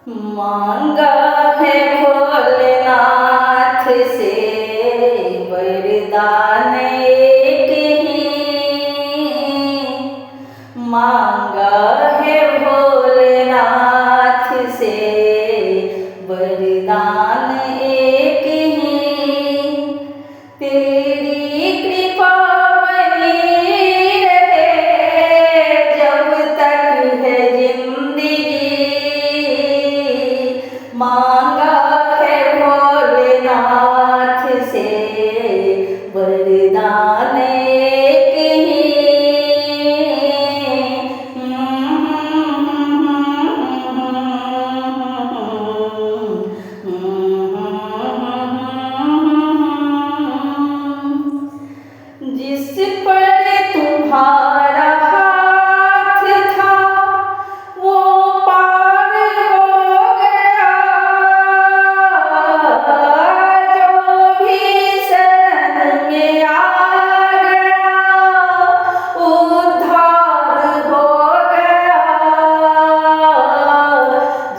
मांगा है भोलेनाथ से वरदान एक ही, मांगा है भोलेनाथ से वरदान एक ही। तेरी कृपा बनी रहे जब तक है जिंदगी, मांगा है भोलेनाथ से वरदान एक ही। जिस पर तुम्हारा हाथ था वो पार हो गया, जो भी शरण में आ गया उद्धार हो गया।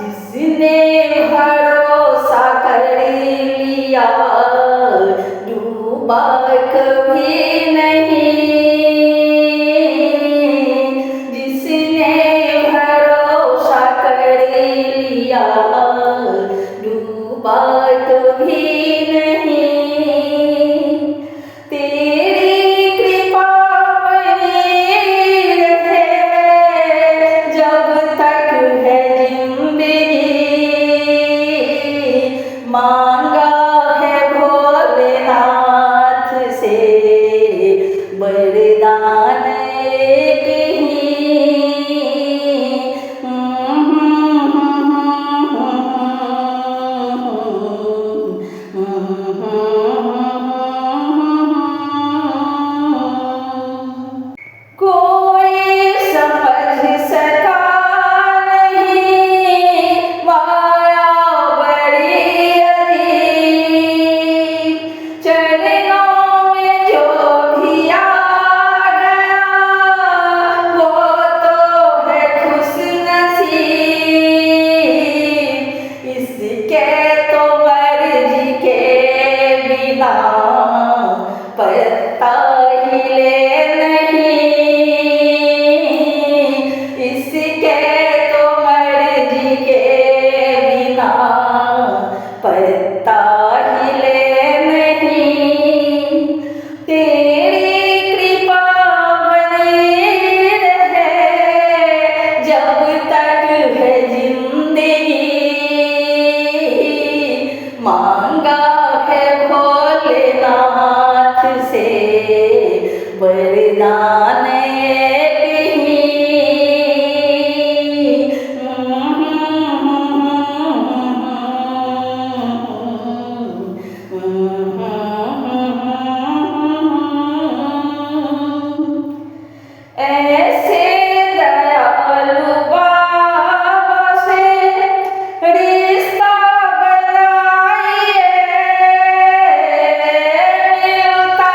जिसने भरोसा कर लिया डूबा कभी नहीं, जिसने भरोसा कर लिया डूबा कभी नहीं। तेरी कृपा बनी रहे जब तक है जिंदगी, मांगा है भोलेनाथ से वरदान एक ही। कोई समझ सका नहीं माया बड़ी अजीब, चरणों में जो भी आ गया वो तो है खुश नसीब। इसके तो मर्जी के बिना पत्ता हिले नहीं, इसके तो मर्जी के बिना पत्ता हिले नहीं। तेरी कृपा बनी रहे जब तक है जिंदगी, मांगा है भोलेनाथ से वरदान एक ही। ऐसे दयालु बाबा से रिश्ता बनाइए, मिलता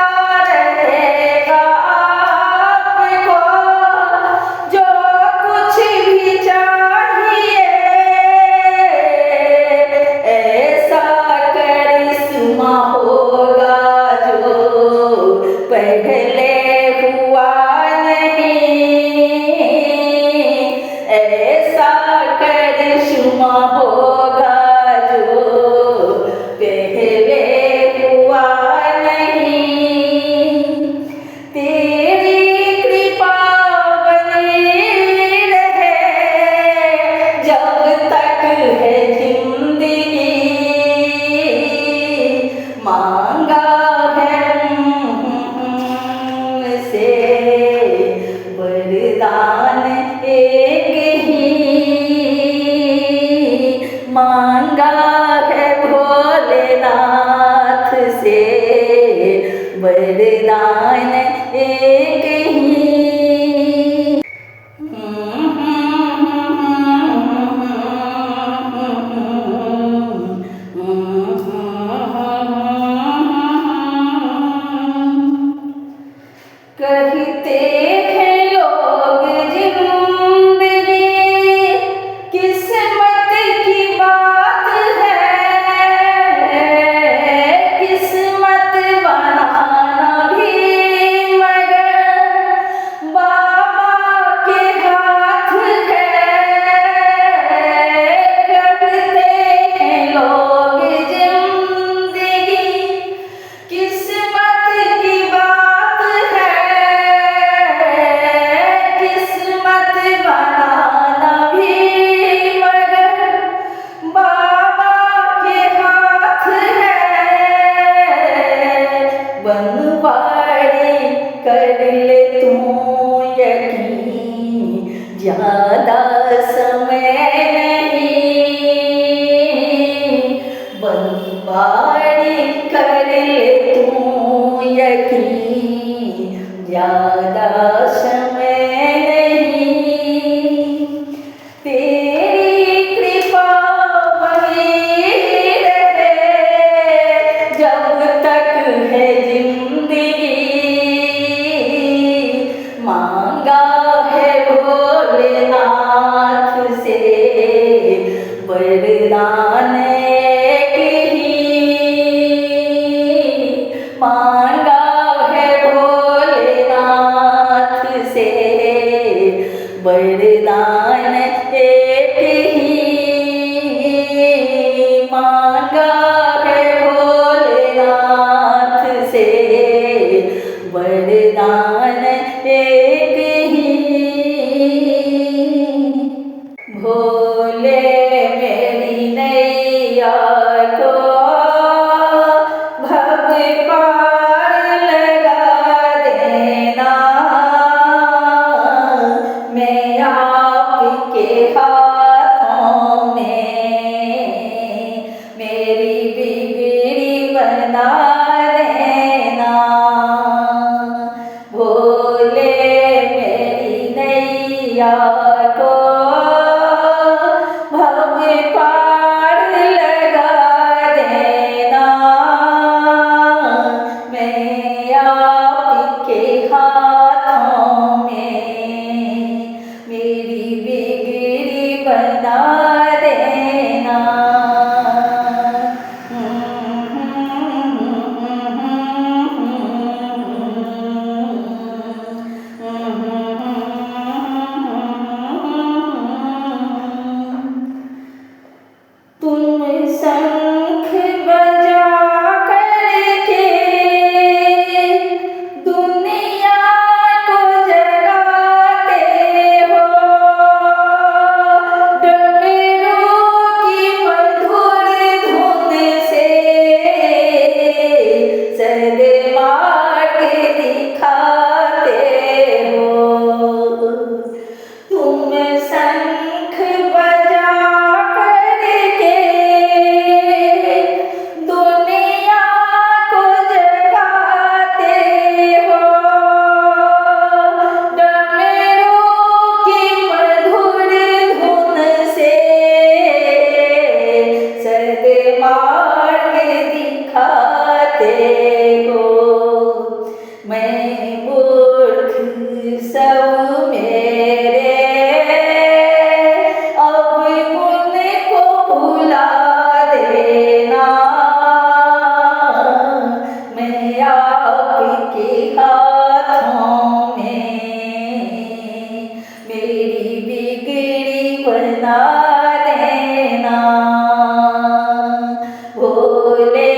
रहेगा आपको जो कुछ भी चाहिए। ऐसा करिश्मा होगा जो पहले हुआ नहीं, ऐसा करिश्मा होगा जो पहले हुआ नहीं। तेरी कृपा बनी रहे जब तक है जिंदगी, मांगा है से वरदान एक ही, मांगा है भोलेनाथ से वरदान एक ही। कहते हैं लोग जिन ज्यादा समय नहीं, बनवाड़ी कर ले तू यकीन, ज्यादा समय नहीं, तेरी कृपा बनी रहे जब तक है जिंदगी, मांगा है भोलेनाथ से वरदान एक ही, मांगा है भोलेनाथ से वरदान एक ही, मांगा है भोलेनाथ से वरदान एक ही। भोले मेरी नैया को भव पार लगा देना, मैं आपके हाथों में मेरी बिगड़ी बना देना। भोले मेरी नैया को भव पार लगा देना, मैं आपके हाथों में मेरी बिगड़ी बना देना। तुम शंख बजा करके दुनिया को जगाते हो, डमरू की मधुर धुन से सदमा के दिखाते हो। तुम शंख बजा करके दुनिया को जगाते हो, डमरू की मधुर धुन से सदमा के दिखाते हो। मैं मूर्ख सब मेरे अब उनको भुला देना, मैं आपके हाथों में मेरी बिगड़ी बना देना। भोले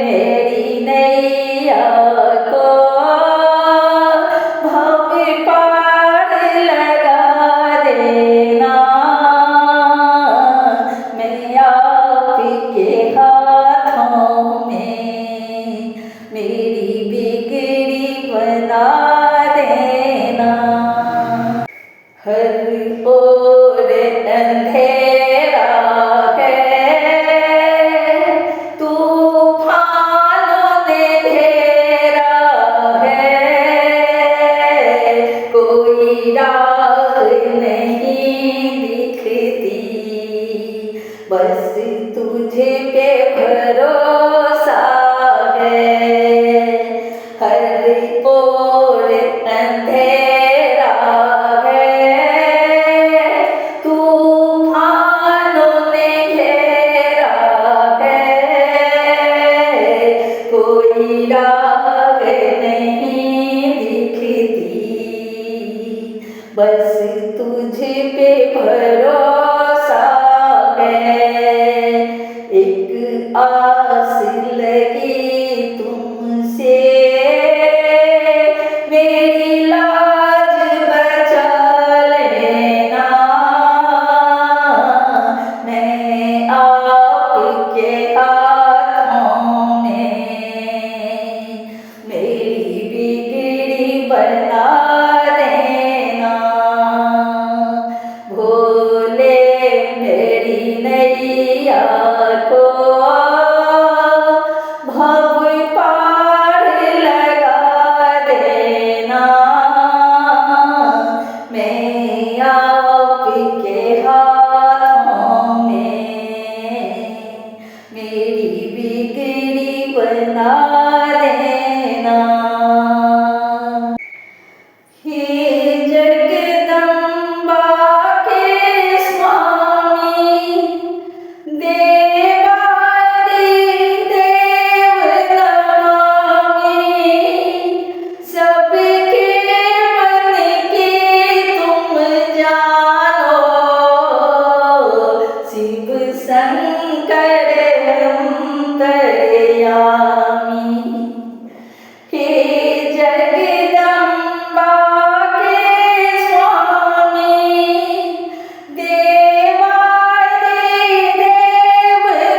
मेरी नैया को भव पार लगा देना, मैं आपके हाथों में मेरी बिगड़ी बना देना। हर ओर अंधेरा है, तूफानों ने घेरा है, कोई राह नहीं दिखती, बस तुझे पे भरोसा है। हर ओर अंधेरा है, तूफानों ने घेरा है, कोई राह नहीं दिखती, बस तुझे पे भरोसा है। एक आस लगी तुमसे, मेरी लाज बचा लेना, मैं आपके हाथों में मेरी बिगड़ी बना देना। आपके हाथों में मेरी बिगड़ी बना देना। हे जगदम्बा के स्वामी, देवादिदेव नमामि, सबके मन की तुम जानो, शिव शंकर अंतर्यामी। हे जगदम्बा के स्वामी, देवादिदेव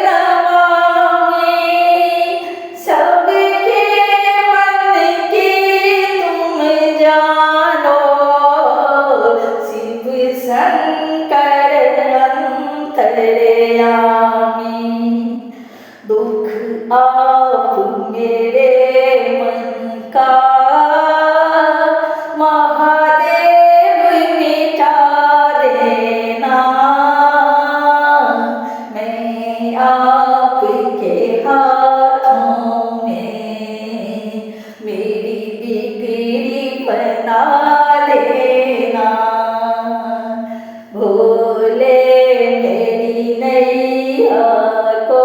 नमामि, सबके मन की तुम जानो, शिव शंकर अंतर्यामी। दुख आप मेरे मन का महादेव मिटा देना। मैं आपके हाथों में मेरी बिगड़ी बना देना। भोले मेरी नैया को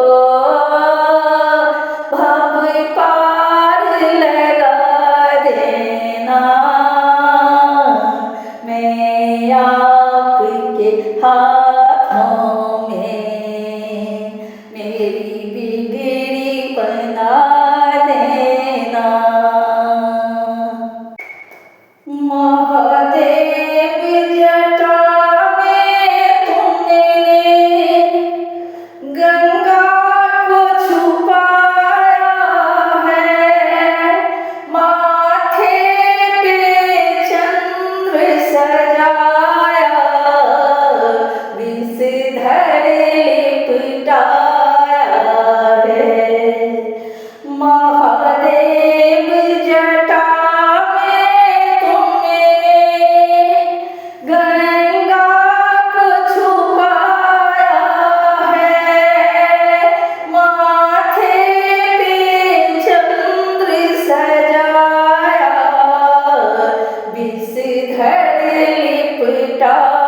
भव पार लगा देना। मैं आपके हाथों में मेरी बिगड़ी बना देना। महादेव जटा में तुमने गंगा को छुपाया है, माथे पे चंद्र सजाया, विषधर लिपटाया है। महादेव जटा में तुमने गंगा को छुपाया है, माथे पे चंद्र सजाया, विषधर लिपटाया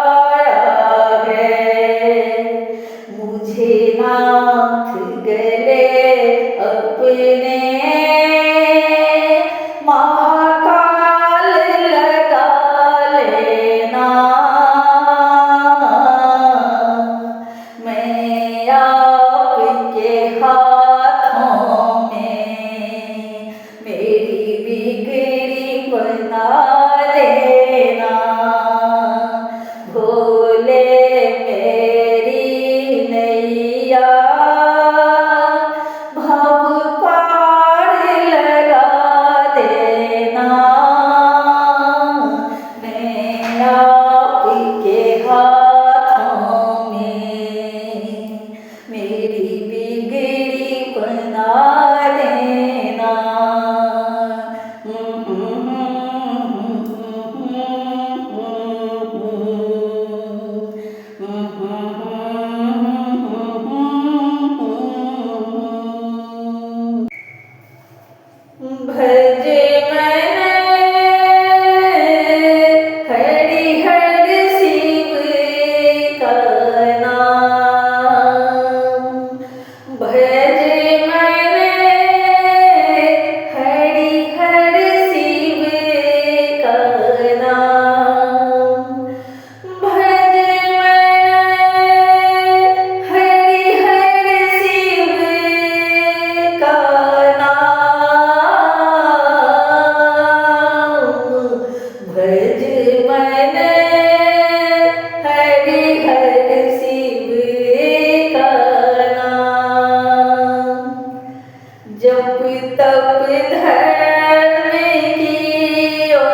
है। मुझे नाथ गले अपने महाकाल लगा लेना। मैं आपके हाथों में मेरी बिगड़ी बना देना। भोले मेरी नैया भव पार लगा देना। मैं आपके हाथों में मेरी बिगड़ी बना देना। भजे मैंने हरिहर शिव का नाम, भजे मैंने हरिहर शिव का नाम, भजे मैंने हरिहर शिव का भज मैंने हरिहर शिव का नाम। जप तप धर्म कियो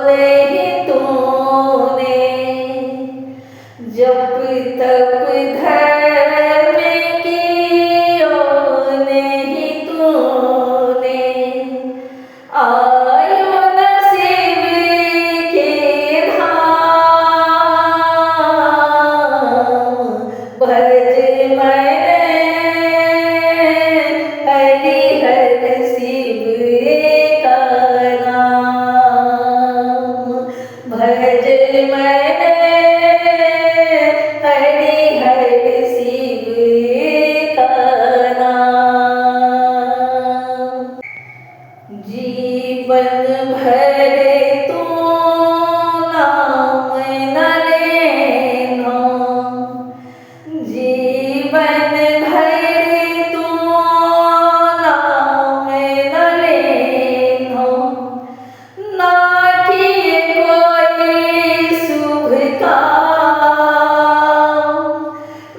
नहीं तूने, जप तप धर्म कियो नहीं तूने, आयो न शिव के धाम। मैं हरि हर शिव का नाम। जीवन भर तू नाम न लेना, जीवन भर तू नाम न लेना, ना किए कोई शुभ काम,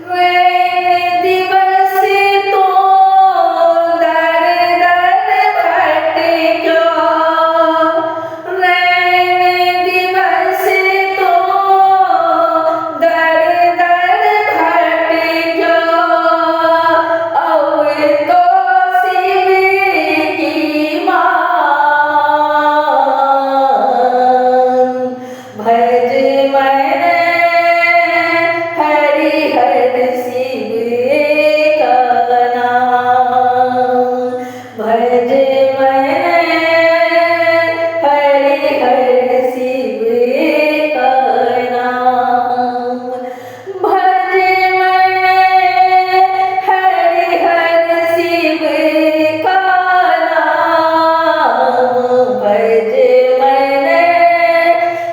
वैन दिवस तो दर दर भटका, वैन दिवस तो दर दर भटका, और तो शिव की मान, भज मैं हरि हर शिव का नाम, भज मैं हरि हर शिव का नाम, भज मैं हरि हर शिव का नाम, भज मैं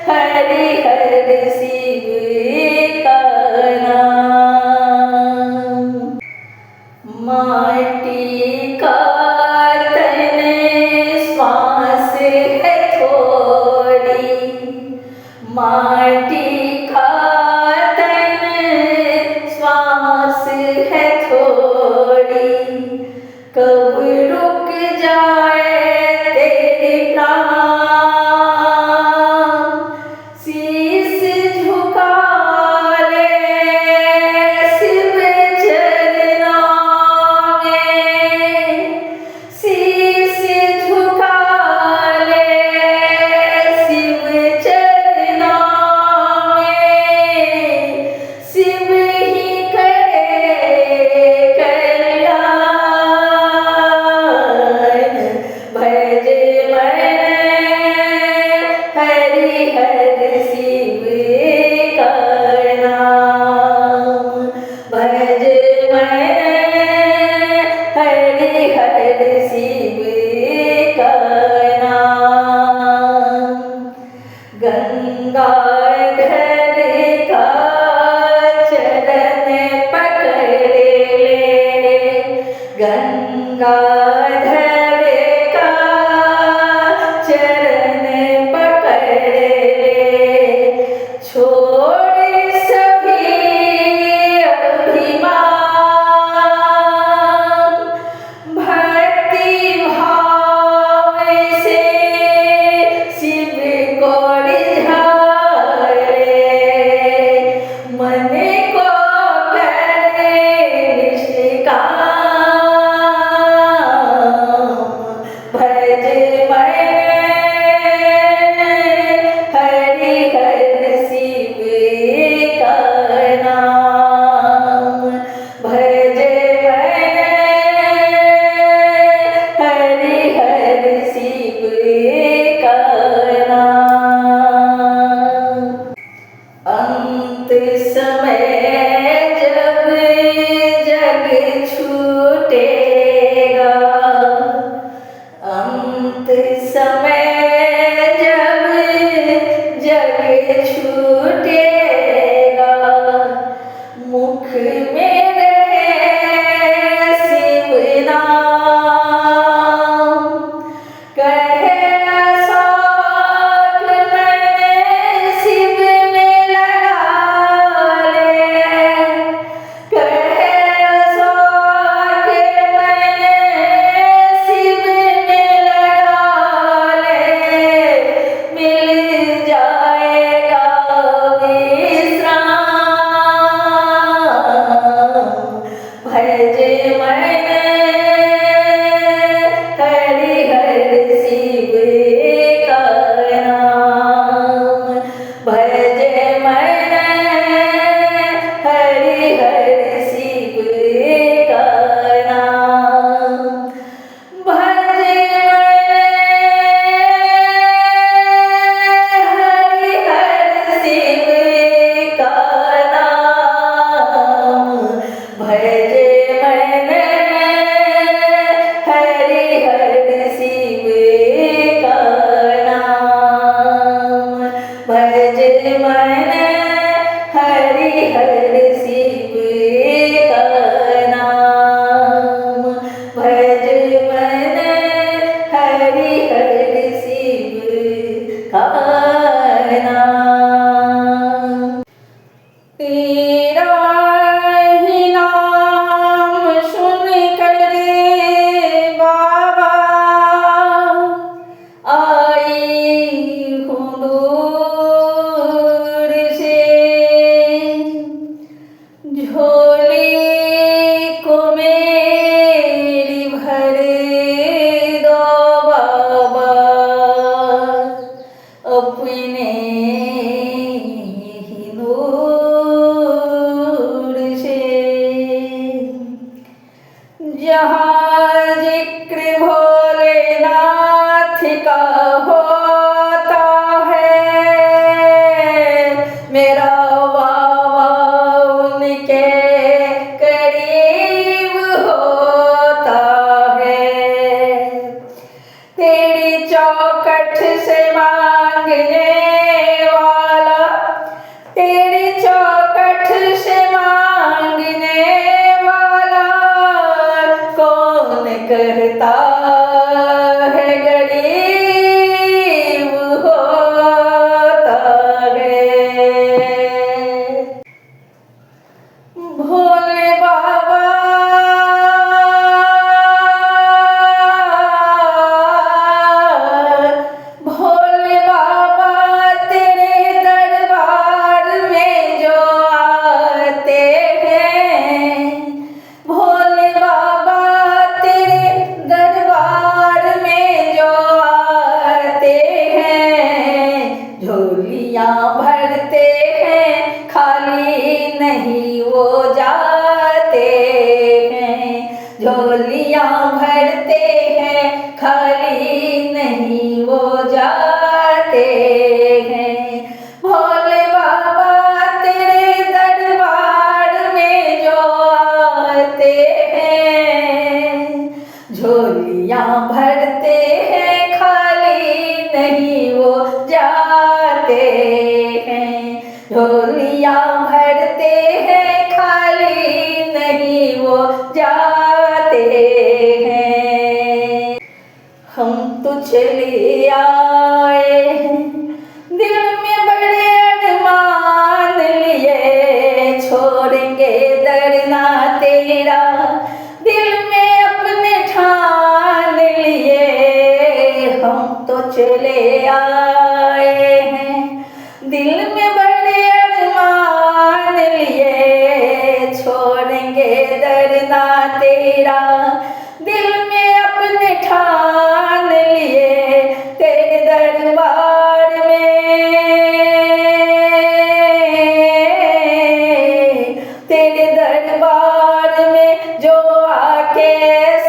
हरि हर शिव का नाम। माटी का तन श्वास है थोड़ी, माटी का तन श्वास है थोड़ी, कब रुक जाए तेरे प्राण, शीश झुका ले शिव चरणों में, शीश झुका ले शिव चरणों में, शिव ही करे कल्याण, भज मैं हरि हर शिव का नाम, भज मैं हरि हर शिव का नाम। गंगाधर का चरण पकड़ ले, गंगाधर का चरण पकड़ ले, छोड़ सभी अभिमान, भक्ति भाव से शिव को रिझाए, मन को करे निष्काम, भज मैं हरि हर शिव का नाम, भज मैं हरि हर शिव का नाम। अंत समय जब जग छूटेगा, अंत समय जब जग छूटेगा, मुख में रहे शिव नाम, कहे साथ मैंने शिव में लगा ले, कहे साथ मैंने शिव में लगा ले, मिल जाएगा विश्राम, भज मैं हरि हर शिव का नाम, भज मैं हरि हर शिव का नाम, भज मैं हरि हर शिव मेरा वावा उनके करीब होता है। तेरी चौखट से मांगने वाला, तेरी चौखट से मांगने वाला कौन कहता है गरीब होता है। भोले बाबा भोले बाबा तेरे दरबार में जो आते हैं, भोले बाबा तेरे दरबार में जो आते हैं, झोलियाँ भरते हैं खाली नहीं वो जाते हैं, झोलियाँ भरते हैं खाली नहीं वो जाते हैं। भोले बाबा तेरे दरबार में जो आते हैं, झोलियाँ भरते हैं खाली नहीं वो जाते हैं, झोलियाँ भरते हैं खाली नहीं वो जाते हैं। हम तो चले आए हैं दिल में बड़े अरमान लिए, छोड़ेंगे दर ना तेरा दिल में अपने ठान लिए। हम तो चले आए हैं दिल में बड़े अरमान लिए, छोड़ेंगे दर ना तेरा दिल में अपने ठान लिए। तेरे दरबार में, तेरे दरबार में जो आके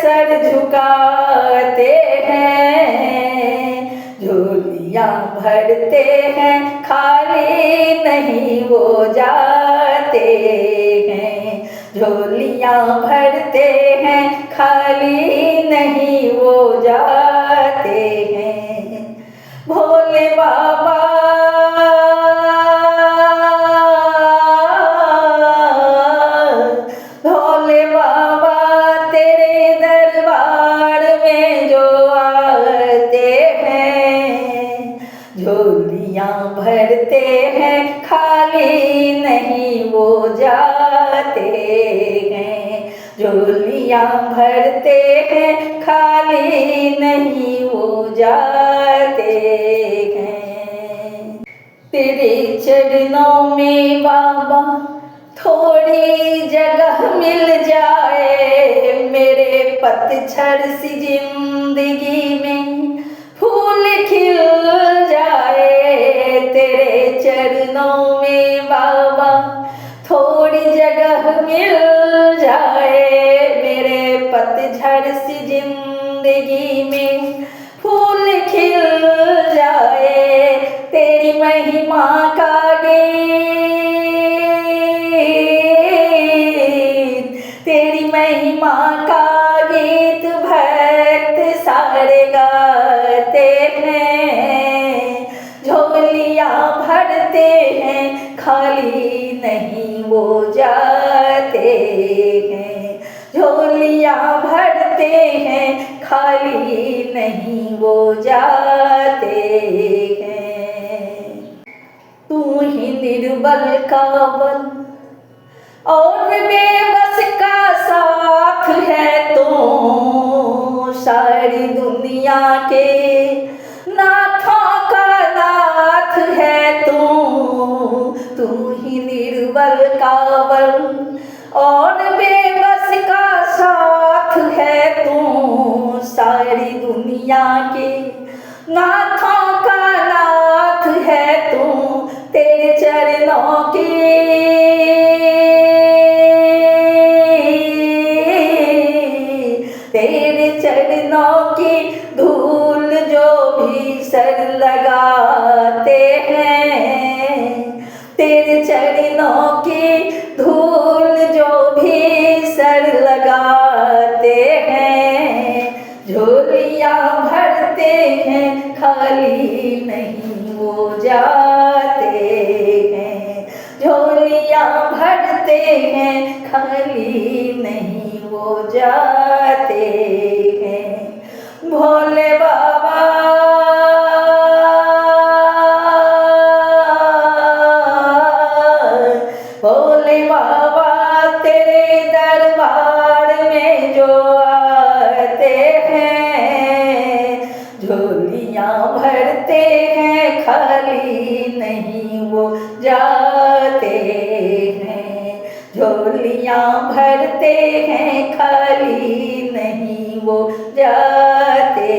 सर झुकाते हैं, झोलियाँ भरते हैं खाली नहीं वो जाते हैं, झोलियाँ भरते हैं खाली नहीं वो जाते हैं। भोले बाबा भोले बाबा तेरे दरबार में जो आते हैं, झोलियाँ भरते हैं खाली नहीं वो जाते हैं, झोलियाँ भरते हैं खाली नहीं वो जाते हैं। तेरे चरणों में बाबा थोड़ी जगह मिल जाए, मेरे पतझड़ सी जिंदगी में फूल खिल जाए। तेरे चरणों में बाबा थोड़ी जगह मिल जाए, मेरे पतझड़ सी जिंदगी में फूल खिल जाए। तेरी महिमा का गीत, तेरी महिमा का गीत भक्त सारे गाते हैं, झोलियाँ भरते हैं खाली नहीं वो जाते हैं, झोलियाँ भरते हैं खाली नहीं वो जाते हैं। तू ही निर्बल का बल और बेबस का साथ है, तो सारी दुनिया के नाथों का नाथ है तू ही निर्बल का बल और बेबस का साथ है, तू सारी दुनिया के नाथों का नाथ है तू। तेरे चरणों की तेरे चरणों की धूल जो भी सर लगाते हैं, तेरे चरणों की धूल जो भी सर लगाते हैं, झोलियाँ भरते हैं खाली नहीं वो जाते हैं, झोलियाँ भरते हैं खाली नहीं वो जाते हैं। भोले बाबा भोले बाबा तेरे दरबार में जो आते हैं, झोलियाँ भरते हैं खाली नहीं वो जाते हैं, झोलियाँ भरते हैं खाली नहीं वो जाते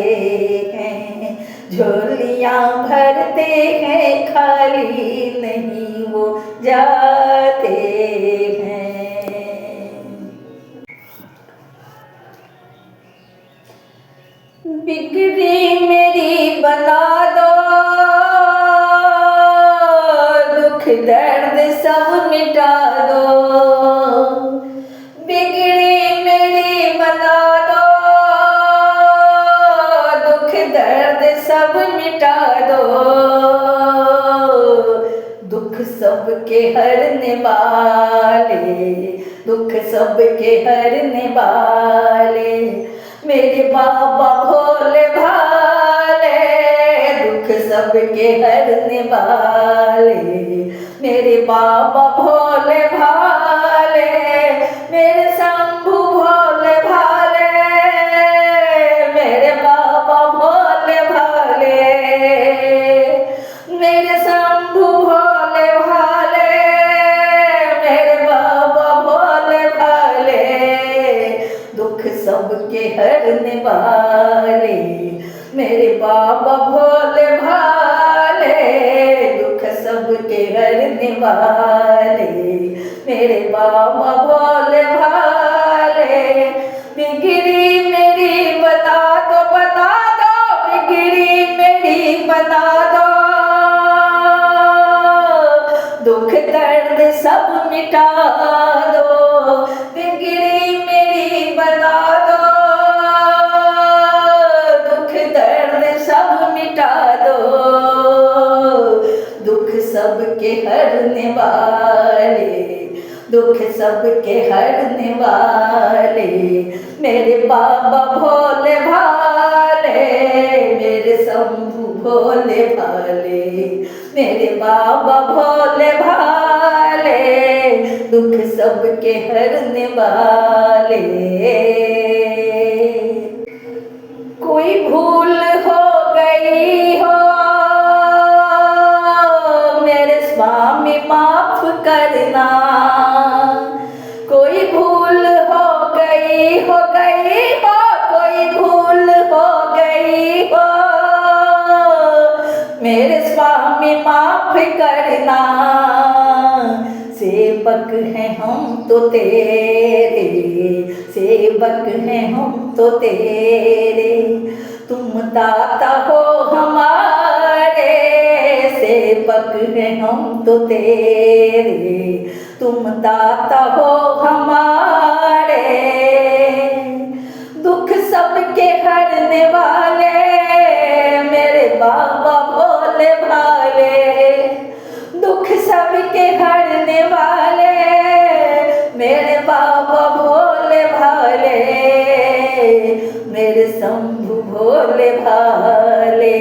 हैं, झोलियाँ भरते हैं खाली नहीं वो जाते हैं। बिगड़ी मेरी बना दो, दुख दर्द सब मिटा दो, बिगड़ी मेरी बना दो, दुख दर्द सब मिटा दो, दुख सबके हरने वाले, दुख सबके हरने वाले मेरे बाबा भोले भाले, दुख सबके हरने वाले मेरे बाबा भोले भाले, मेरे शंभू भोले भाले, मेरे बाबा भोले भाले, मेरे शंभू भोले भाले, मेरे बाबा भोले भाले, दुख सबके हरने वाले मेरे बाबा भोले भाले, दुख सबके हरने वाले मेरे बाबा भोले भाले। बिगड़ी मेरी बता दो, बता दो, बिगड़ी मेरी बता दो, दुख दर्द सब मिटा दो, बिगड़ी मेरी बता दो, दुख दर्द सब मिटा दो, दुख सबके हरने वाले, दुख सबके हरने वाले मेरे बाबा भोले भाले, मेरे शंभू भोले भाले, मेरे बाबा भोले भाले, दुख सबके हरने वाले। कोई भूल हो गई हो मेरे स्वामी माफ करना, कोई भूल हो गई हो, कोई भूल हो गई हो मेरे स्वामी माफ करना, सेवक हैं हम तो तेरे, सेवक हैं हम तो तेरे, तुम दाता हो हमारे, सेवक हैं हम तो तेरे, तुम दाता हो हमारे, दुख सबके हरने वाले मेरे बाबा भोले भाले, दुख सबके हरने वाले मेरे बाबा भोले भाले, मेरे शंभू भोले भाले,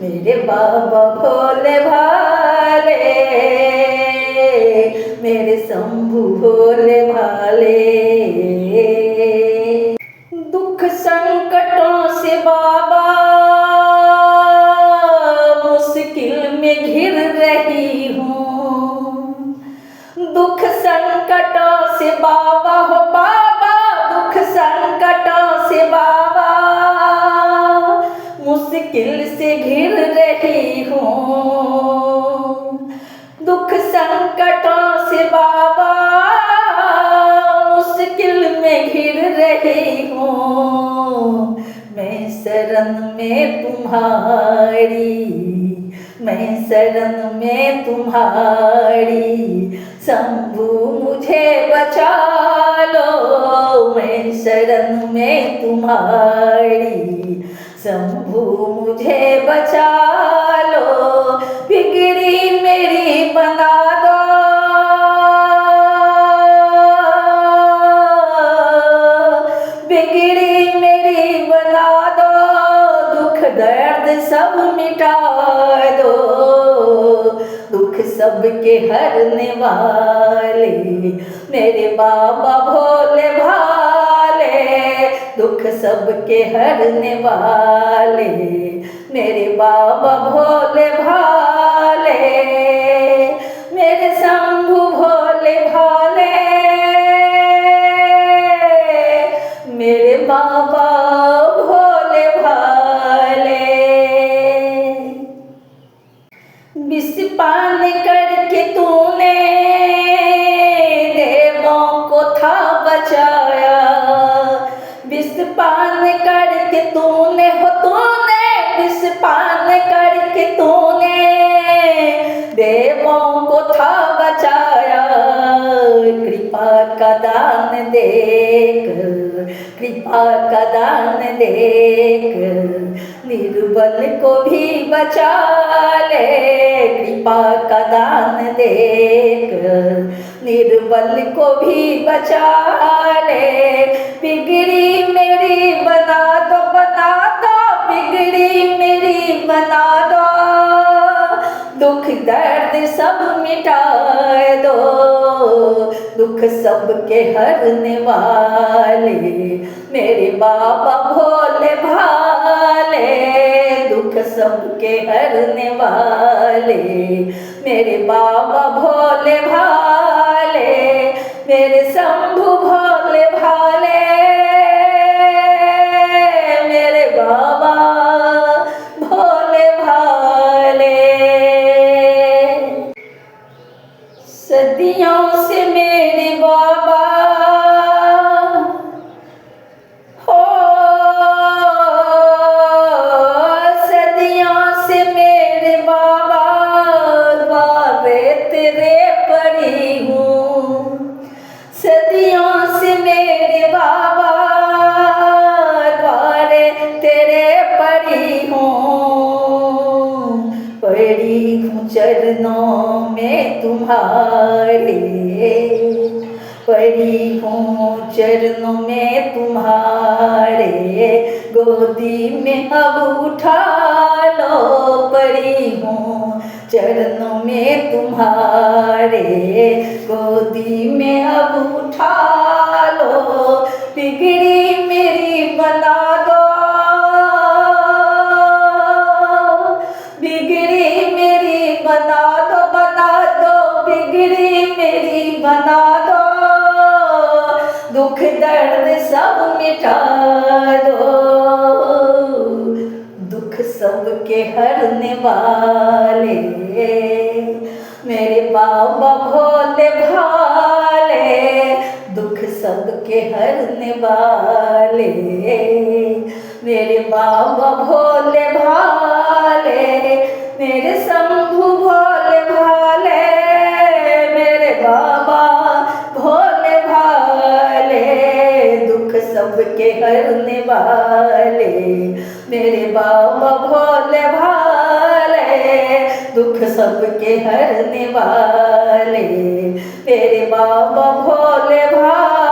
मेरे बाबा भोले भाले, मेरे शंभू भोले भाले। दुख संकटों से बाबा मुश्किल में घिर रही हूँ, दुख संकटों से बाबा हो बाबा, दुख संकटों से बाबा मुश्किल से घिर रही हूँ, दुख संकटों से बाबा मुश्किल में घिर रही हूँ, मैं शरण में तुम्हारी, मैं शरण में तुम्हारी, शंभू मुझे बचा लो। मैं शरण में तुम्हारी, शंभू मुझे बचा लो। बिगड़ी मेरी बना दो, बिगड़ी मेरी बना दो। दुख दर्द सब मिटा दो, दुख सबके हरने वाले मेरे बाबा भोले भाले। दुख सबके हरने वाले मेरे बाबा भोले भाले, मेरे शंभू भोले भाले, मेरे बाबा भोले भाले। विष पान करके तूने देवों को था बचाया, विष पान करके तूने विष पान करके तूने देवों को था बचाया। कृपा का दान देख, कृपा का दान देख, निर्बल को भी बचा ले। कृपा का दान देख, निर्बल को भी बचा ले। बिगड़ी मेरी बना दो, बना दो, बिगड़ी मेरी बना दो। दुख दर्द सब मिटा दो, दुख सबके हरने वाले मेरे बाबा भोले भाले। दुख सबके हरने वाले मेरे बाबा भोले भाले, मेरे शंभू भोले भाले, मेरे बाबा भोले भाले। सदियों से मेरे बाबा हो, सदियों से मेरे बाबा द्वारे तेरे पड़ी हूँ। सदियों से मेरे बाबा द्वारे तेरे पड़ी हूँ। पड़ी हूँ चरणों में तुम्हारे, पड़ी हूँ चरणों में तुम्हारे। गोदी में अब उठा लो, पड़ी हूँ चरणों में तुम्हारे। गोदी में अब उठा लो, बिगड़ी मेरी बना दो, बिगड़ी मेरी बना दो, बना दो, बिगड़ी मेरी बना दो। दुख दर्द सब मिटा दो, दुख सबके हरने वाले मेरे बाबा भोले भाले। दुख सबके हरने वाले मेरे बाबा भोले भाले, मेरे शंभू भोले भाले, मेरे बाबा भोले भाले। दुख सबके हरने वाले मेरे बाबा भोले भाले। दुख सबके हरने वाले मेरे बाबा भोले भाले।